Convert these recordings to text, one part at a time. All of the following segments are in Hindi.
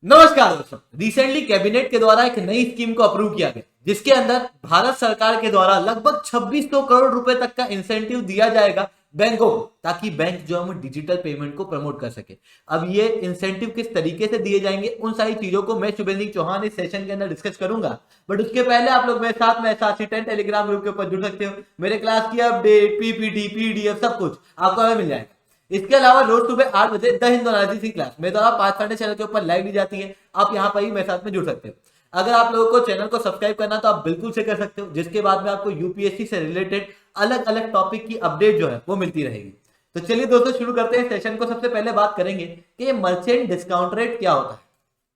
नमस्कार दोस्तों। रिसेंटली कैबिनेट के द्वारा एक नई स्कीम को अप्रूव किया गया जिसके अंदर भारत सरकार के द्वारा लगभग 2600 करोड़ रुपए तक का इंसेंटिव दिया जाएगा बैंकों को, ताकि बैंक जो है वो डिजिटल पेमेंट को प्रमोट कर सके। अब ये इंसेंटिव किस तरीके से दिए जाएंगे, उन सारी चीजों को मैं शुभेंद्र चौहान इस सेशन के अंदर डिस्कस करूंगा। बट उसके पहले आप लोग मेरे साथ में SRC10 टेलीग्राम ग्रुप के ऊपर जुड़ सकते हो। मेरे क्लास की अपडेट, पीपीटी, पीडीएफ सब कुछ आपको हमें मिल जाएगा। इसके अलावा रोज सुबह 8 बजे द हिंद एनालिसिस क्लास मेरे द्वारा पाथफाइंडर चैनल के ऊपर लाइव दी जाती है। आप यहाँ पर ही मेरे साथ में जुड़ सकते हो। अगर आप लोगों को चैनल को सब्सक्राइब करना तो आप बिल्कुल से कर सकते हो, जिसके बाद में आपको यूपीएससी से रिलेटेड अलग अलग टॉपिक की अपडेट जो है वो मिलती रहेगी। तो चलिए दोस्तों शुरू करते हैं सेशन को। सबसे पहले बात करेंगे कि ये मर्चेंट डिस्काउंट रेट क्या होता है।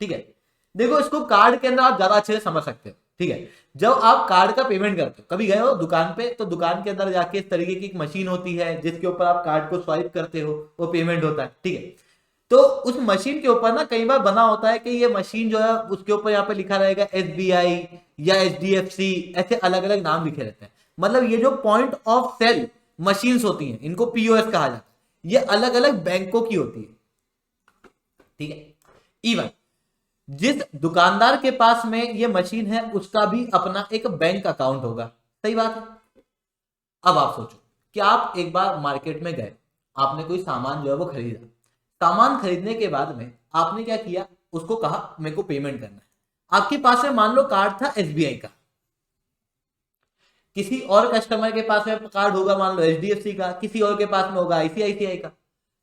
ठीक है, देखो इसको कार्ड के अंदर आप ज्यादा अच्छे से समझ सकते हो। ठीक है, जब आप कार्ड का पेमेंट करते हो, कभी गए हो दुकान पे, तो दुकान के अंदर जाके इस तरीके की एक मशीन होती है जिसके ऊपर आप कार्ड को स्वाइप करते हो, वो पेमेंट होता है। ठीक है, तो उस मशीन के ऊपर ना कई बार बना होता है कि ये मशीन जो है उसके ऊपर यहाँ पे लिखा रहेगा SBI या HDFC, ऐसे अलग अलग नाम लिखे रहते हैं। मतलब ये जो पॉइंट ऑफ सेल मशीन्स होती हैं, इनको POS कहा जाता है, ये अलग अलग बैंकों की होती है। ठीक है, इवन जिस दुकानदार के पास में ये मशीन है उसका भी अपना एक बैंक अकाउंट होगा। सही बात है। अब आप सोचो कि आप एक बार मार्केट में गए, आपने कोई सामान जो है वो खरीदा। सामान खरीदने के बाद में आपने क्या किया, उसको कहा मेरे को पेमेंट करना है। आपके पास में मान लो कार्ड था SBI का, किसी और कस्टमर के पास में कार्ड होगा मान लो HDFC का, किसी और के पास में होगा ICICI का।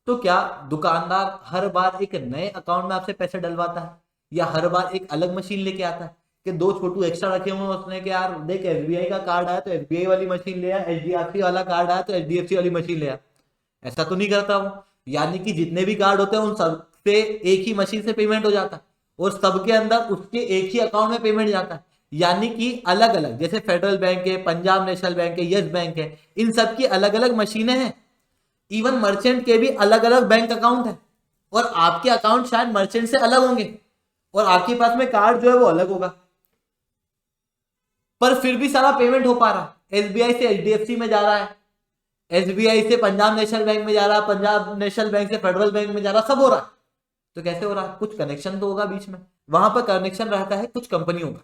तो क्या दुकानदार हर बार एक नए अकाउंट में आपसे पैसे डलवाता है, या हर बार एक अलग मशीन लेके आता है कि दो छोटू एक्स्ट्रा रखे हुए हैं उसने कि यार देख SBI का कार्ड आया तो SBI वाली मशीन ले आ, HDFC वाला कार्ड आया तो HDFC वाली मशीन ले आ? ऐसा तो नहीं करता वो। यानी कि जितने भी कार्ड होते हैं उन सब पे एक ही मशीन से पेमेंट हो जाता है और सबके अंदर उसके एक ही अकाउंट में पेमेंट जाता है। यानी कि अलग अलग, जैसे फेडरल बैंक है, पंजाब नेशनल बैंक है, यस बैंक है, इन सब की अलग अलग मशीनें हैं। इवन मर्चेंट के भी अलग अलग बैंक अकाउंट है और आपके अकाउंट शायद मर्चेंट से अलग होंगे और आपके पास में कार्ड जो है वो अलग होगा, पर फिर भी सारा पेमेंट हो पा रहा है। SBI से HDFC में जा रहा है, SBI से पंजाब नेशनल बैंक में जा रहा है, पंजाब नेशनल बैंक से फेडरल बैंक में जा रहा है, सब हो रहा है। तो कैसे हो रहा है? कुछ कनेक्शन तो होगा बीच में। वहां पर कनेक्शन रहता है कुछ कंपनियों का,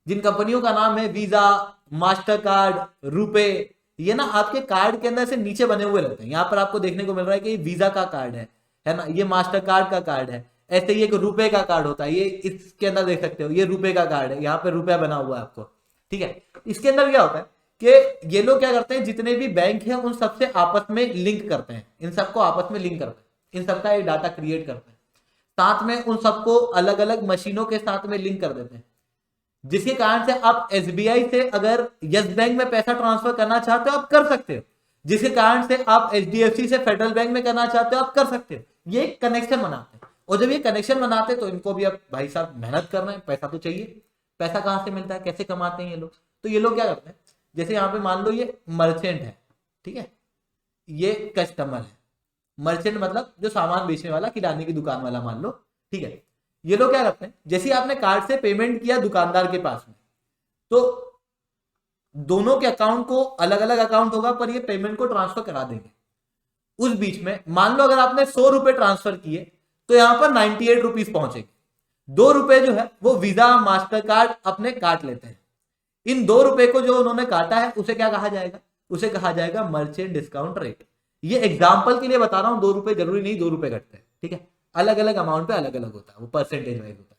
जिन कंपनियों का नाम है वीजा, मास्टर कार्ड, रुपे। ये ना आपके कार्ड के अंदर से नीचे बने हुए रहते हैं। यहाँ पर आपको देखने को मिल रहा है कि वीजा का कार्ड है ना, ये मास्टर कार्ड का कार्ड है। ऐसे ही एक रुपए का कार्ड होता है, ये इसके अंदर देख सकते हो, ये रुपए का कार्ड है, यहाँ पे रुपया बना हुआ है आपको। ठीक है, इसके अंदर क्या होता है कि ये लोग क्या करते हैं, जितने भी बैंक हैं उन सबसे आपस में लिंक करते हैं, इन सबको आपस में लिंक करते हैं, इन सबका एक डाटा क्रिएट करते हैं, साथ में उन सबको अलग अलग मशीनों के साथ में लिंक कर देते हैं, जिसके कारण से आप SBI से अगर यस बैंक में पैसा ट्रांसफर करना चाहते हो आप कर सकते हो, जिसके कारण से आप HDFC से फेडरल बैंक में करना चाहते हो आप कर सकते हो। ये कनेक्शन बनाते हैं और जब ये कनेक्शन बनाते हैं तो इनको भी अब भाई साहब मेहनत करना है, पैसा तो चाहिए। पैसा कहाँ से मिलता है, कैसे कमाते हैं ये लोग? तो ये लोग क्या करते हैं, जैसे यहाँ पे मान लो ये मर्चेंट है, ठीक है, ये कस्टमर है। मर्चेंट मतलब जो सामान बेचने वाला, किराने की दुकान वाला मान लो। ठीक है, ये लोग क्या करते हैं, जैसे आपने कार्ड से पेमेंट किया दुकानदार के पास में, तो दोनों के अकाउंट को अलग अलग अकाउंट होगा पर ये पेमेंट को ट्रांसफर करा देंगे। उस बीच में मान लो अगर आपने 100 रुपए ट्रांसफर किए तो यहां पर 98 रुपीज पहुंचेंगे। 2 रुपए जो है वो वीजा मास्टर कार्ड अपने काट लेते हैं। इन 2 रुपए को जो उन्होंने काटा है उसे क्या कहा जाएगा? उसे कहा जाएगा मर्चेंट डिस्काउंट रेट। ये एग्जाम्पल के लिए बता रहा हूं, 2 रुपए जरूरी नहीं 2 रुपए कटते हैं। ठीक है, अलग अलग अमाउंट पे अलग अलग होता है, वो परसेंटेज वाइज होता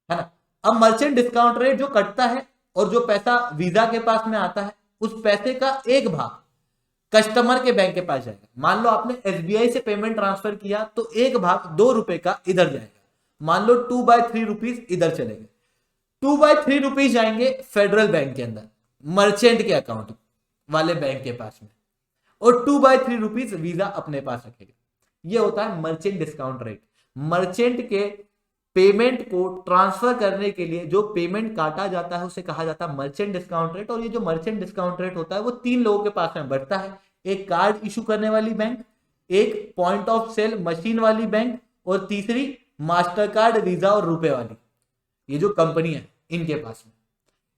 है ना। अब मर्चेंट डिस्काउंट रेट जो कटता है और जो पैसा वीजा के पास में आता है, उस पैसे का एक भाग कस्टमर के बैंक के पास जाएगा। मान लो आपने SBI से पेमेंट ट्रांसफर किया तो एक भाग 2 रुपए का इधर जाएगा। मान लो 2/3 रुपीज इधर चलेंगे, 2/3 रुपीज जाएंगे फेडरल बैंक के अंदर, मर्चेंट के अकाउंट वाले बैंक के पास में, और 2/3 रुपीज वीजा अपने पास रखेगा। ये होता है मर्चेंट डिस्काउंट रेट। मर्चेंट के पेमेंट को ट्रांसफर करने के लिए जो पेमेंट काटा जाता है उसे कहा जाता है मर्चेंट डिस्काउंट रेट। और ये जो मर्चेंट डिस्काउंट रेट होता है वो 3 लोगों के पास में बढ़ता है, एक कार्ड इशू करने वाली बैंक, एक पॉइंट ऑफ सेल मशीन वाली बैंक, और तीसरी मास्टर कार्ड, वीजा और रुपए वाली, ये जो कंपनी है इनके पास में।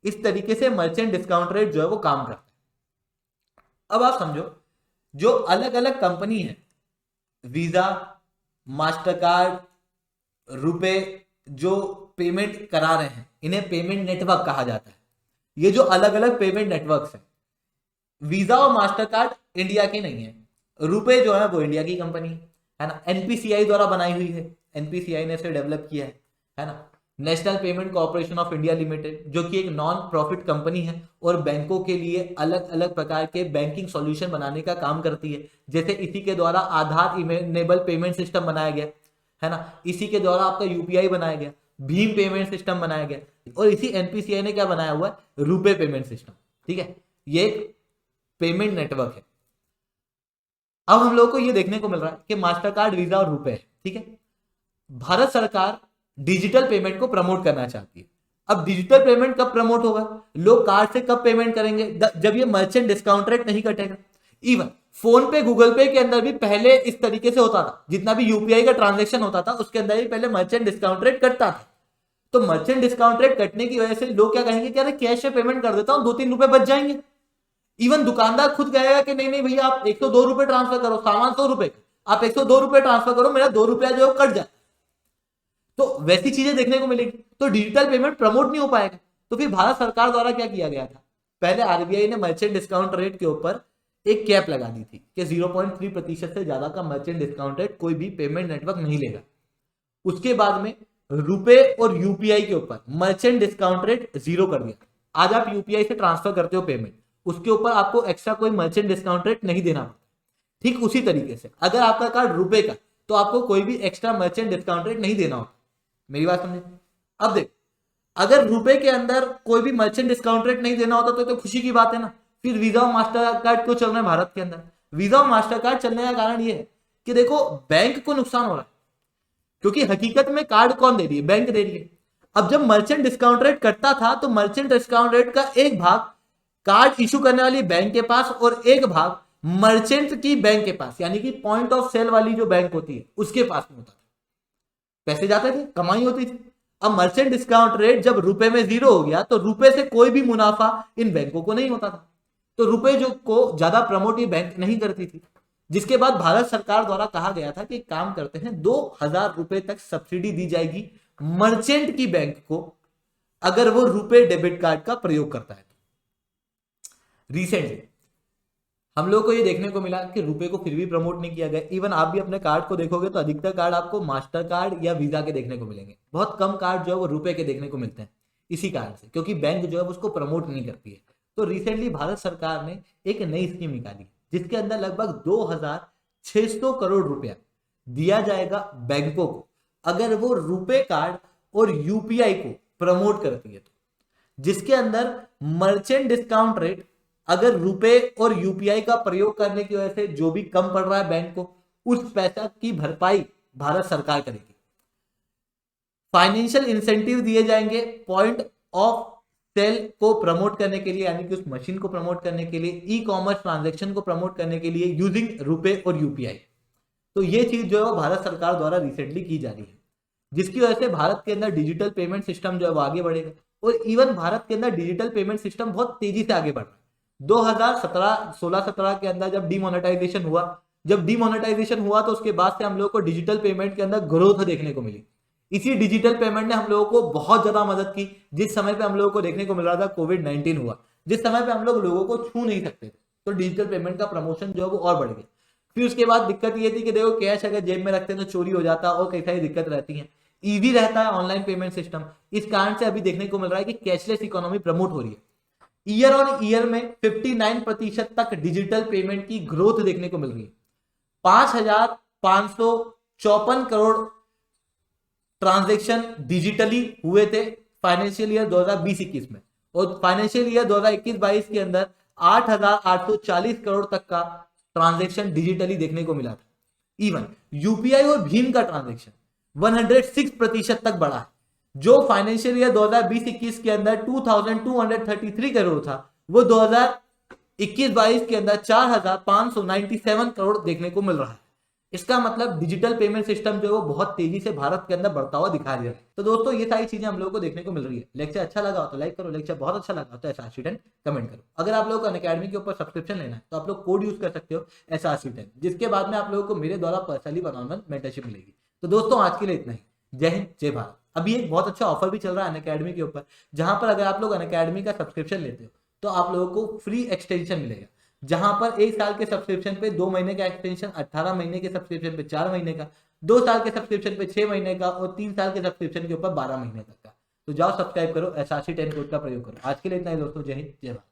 इस तरीके से मर्चेंट डिस्काउंट रेट जो है वो काम करता है। अब आप समझो, जो अलग अलग कंपनी है, वीजा, मास्टर कार्ड, रुपए, जो पेमेंट करा रहे हैं इन्हें पेमेंट नेटवर्क कहा जाता है। ये जो अलग अलग पेमेंट नेटवर्क्स हैं, वीजा और मास्टर कार्ड इंडिया की नहीं है, रुपए जो है वो इंडिया की कंपनी है ना, एनपीसीआई द्वारा बनाई हुई है, एनपीसीआई ने इसे डेवलप किया है ना। National payment corporation of India limited जो कि एक नॉन प्रॉफिट कंपनी है और बैंकों के लिए अलग अलग प्रकार के बैंकिंग सॉल्यूशन बनाने का काम करती है। जैसे इसी के द्वारा आधार इनेबल पेमेंट सिस्टम बनाया गया है ना, इसी के द्वारा आपका यूपीआई बनाया गया, भीम पेमेंट सिस्टम बनाया गया और इसी एनपीसीआई ने क्या बनाया हुआ है, रुपए पेमेंट सिस्टम। ठीक है, ये एक पेमेंट नेटवर्क है। अब हम लोग को ये देखने को मिल रहा है कि मास्टर कार्ड, वीजा और रुपए है। ठीक है, भारत सरकार डिजिटल पेमेंट को प्रमोट करना चाहती है। अब डिजिटल पेमेंट कब प्रमोट होगा, लोग कार्ड से कब पेमेंट करेंगे, जब ये मर्चेंट डिस्काउंट रेट नहीं कटेगा। इवन फोन पे, गूगल पे के अंदर भी पहले इस तरीके से होता था, जितना भी यूपीआई का ट्रांजैक्शन होता था उसके अंदर भी पहले मर्चेंट डिस्काउंट रेट कटता था। तो मर्चेंट डिस्काउंट रेट कटने की वजह से लोग क्या कहेंगे कि अरे कैश से पेमेंट कर देता हूं, 2-3 रुपए बच जाएंगे। इवन दुकानदार खुद कहेगा कि नहीं नहीं भैया आप 102 रुपए ट्रांसफर करो, सामान 100 रुपए, आप 102 रुपए ट्रांसफर करो, मेरा 2 रुपया जो कट जाए। तो वैसी चीजें देखने को मिलेगी, तो डिजिटल पेमेंट प्रमोट नहीं हो पाएगा। तो फिर भारत सरकार द्वारा क्या किया गया था, पहले आरबीआई ने मर्चेंट डिस्काउंट रेट के ऊपर एक कैप लगा दी थी कि 0.3% से ज्यादा का मर्चेंट डिस्काउंट रेट कोई भी पेमेंट नेटवर्क नहीं लेगा। उसके बाद में रुपए और यूपीआई के ऊपर मर्चेंट डिस्काउंट रेट 0 कर दिया। आज आप यूपीआई से ट्रांसफर करते हो पेमेंट, उसके ऊपर आपको एक्स्ट्रा कोई मर्चेंट डिस्काउंट रेट नहीं देना। ठीक उसी तरीके से अगर आपका कार्ड रुपए का, तो आपको कोई भी एक्स्ट्रा मर्चेंट डिस्काउंट रेट नहीं देना होता। मेरी बात समझे। अब देख, अगर रुपए के अंदर कोई भी मर्चेंट डिस्काउंट रेट नहीं देना होता तो खुशी की बात है ना। फिर वीजा और मास्टर कार्ड क्यों चल रहे हैं भारत के अंदर? वीजा और मास्टर कार्ड चलने का कारण ये है कि देखो बैंक को नुकसान हो रहा है, क्योंकि हकीकत में कार्ड कौन दे रही है, बैंक दे रही है। अब जब मर्चेंट डिस्काउंट रेट कटता था तो मर्चेंट डिस्काउंट रेट का एक भाग कार्ड इशू करने वाली बैंक के पास और एक भाग मर्चेंट की बैंक के पास, यानी कि पॉइंट ऑफ सेल वाली जो बैंक होती है उसके पास में होता था। पैसे जाते थे, कमाई होती थी। अब मर्चेंट डिस्काउंट रेट जब रुपए में 0 हो गया तो रुपए से कोई भी मुनाफा इन बैंकों को नहीं होता था, तो रुपए जो को ज्यादा प्रमोट ये बैंक नहीं करती थी। जिसके बाद भारत सरकार द्वारा कहा गया था कि काम करते हैं 2000 रुपए तक सब्सिडी दी जाएगी मर्चेंट की बैंक को अगर वो रुपए डेबिट कार्ड का प्रयोग करता है। रिसेंटली हम लोग को ये देखने को मिला कि रुपए को फिर भी प्रमोट नहीं किया गया। इवन आप भी अपने कार्ड को देखोगे तो अधिकतर कार्ड आपको मास्टर कार्ड या वीजा के देखने को मिलेंगे, बहुत कम कार्ड जो है वो रुपए के देखने को मिलते हैं। इसी कारण से, क्योंकि बैंक जो है उसको प्रमोट नहीं करती है। तो रिसेंटली भारत सरकार ने एक नई स्कीम निकाली जिसके अंदर लगभग 2600 करोड़ रुपया दिया जाएगा बैंकों को अगर वो रुपए कार्ड और यूपीआई को प्रमोट करती है, तो जिसके अंदर मर्चेंट डिस्काउंट रेट अगर रुपए और यूपीआई का प्रयोग करने की वजह से जो भी कम पड़ रहा है बैंक को, उस पैसा की भरपाई भारत सरकार करेगी। फाइनेंशियल इंसेंटिव दिए जाएंगे पॉइंट ऑफ सेल को प्रमोट करने के लिए, यानी कि उस मशीन को प्रमोट करने के लिए, ई कॉमर्स ट्रांजैक्शन को प्रमोट करने के लिए यूजिंग रुपए और यूपीआई। तो ये चीज जो है भारत सरकार द्वारा रिसेंटली की जा रही है, जिसकी वजह से भारत के अंदर डिजिटल पेमेंट सिस्टम जो है वो आगे बढ़ेगा। और इवन भारत के अंदर डिजिटल पेमेंट सिस्टम बहुत तेजी से आगे बढ़ रहा है। 2016-17 के अंदर जब डिमोनेटाइजेशन हुआ तो उसके बाद से हम लोगों को डिजिटल पेमेंट के अंदर ग्रोथ देखने को मिली। इसी डिजिटल पेमेंट ने हम लोगों को बहुत ज्यादा मदद की। जिस समय पे हम लोगों को देखने को मिल रहा था कोविड-19 हुआ, जिस समय पे हम लोग लोगों को छू नहीं सकते थे, तो डिजिटल पेमेंट का प्रमोशन जो है वो और बढ़ गया। फिर उसके बाद दिक्कत ये थी कि देखो कैश अगर जेब में रखते हैं तो चोरी हो जाता और कई सारी दिक्कत रहती है। ईजी रहता है ऑनलाइन पेमेंट सिस्टम, इस कारण से अभी देखने को मिल रहा है कि कैशलेस इकोनॉमी प्रमोट हो रही है। ईयर ऑन ईयर में 59% तक डिजिटल पेमेंट की ग्रोथ देखने को मिल रही है। 5554 करोड़ ट्रांजैक्शन डिजिटली हुए थे फाइनेंशियल ईयर 2020-21 में, और फाइनेंशियल ईयर 2021-22 के अंदर 8840 करोड़ तक का ट्रांजैक्शन डिजिटली देखने को मिला था। इवन यूपीआई और भीम का ट्रांजैक्शन 106% तक बढ़ा है, जो फाइनेंशियल ईयर 2020-21 के अंदर 2233 करोड़ था, वो 2021-22 के अंदर 4597 करोड़ देखने को मिल रहा है। इसका मतलब डिजिटल पेमेंट सिस्टम जो है वो बहुत तेजी से भारत के अंदर बढ़ता हुआ दिखा रहा है। तो दोस्तों ये सारी चीजें हम लोगों को देखने को मिल रही है। लेक्चर अच्छा लगा हो तो लाइक करो, लेक्चर बहुत अच्छा लगा हो तो SRC10 कमेंट करो। अगर आप लोगों को अनअकैडमी के ऊपर सब्सक्रिप्शन लेना है तो आप लोग कोड यूज कर सकते हो SRC10, जिसके बाद में आप लोगों को मेरे द्वारा पर्सनली 1-on-1 मेंटरशिप मिलेगी। तो दोस्तों आज के लिए इतना ही। जय हिंद जय भारत। अभी एक बहुत अच्छा ऑफर भी चल रहा है अनअकैडमी के ऊपर, जहां पर अगर आप लोग अनअकैडमी का सब्सक्रिप्शन लेते हो तो आप लोगों को फ्री एक्सटेंशन मिलेगा, जहां पर 1 साल के सब्सक्रिप्शन पे 2 महीने का एक्सटेंशन, 18 महीने के सब्सक्रिप्शन पे 4 महीने का, 2 साल के सब्सक्रिप्शन पे 6 महीने का और 3 साल के सब्सक्रिप्शन के ऊपर 12 महीने तक का। तो जाओ सब्सक्राइब करो, SRC10 कोड का प्रयोग करो। आज के लिए इतना ही दोस्तों, जय हिंद जय भारत।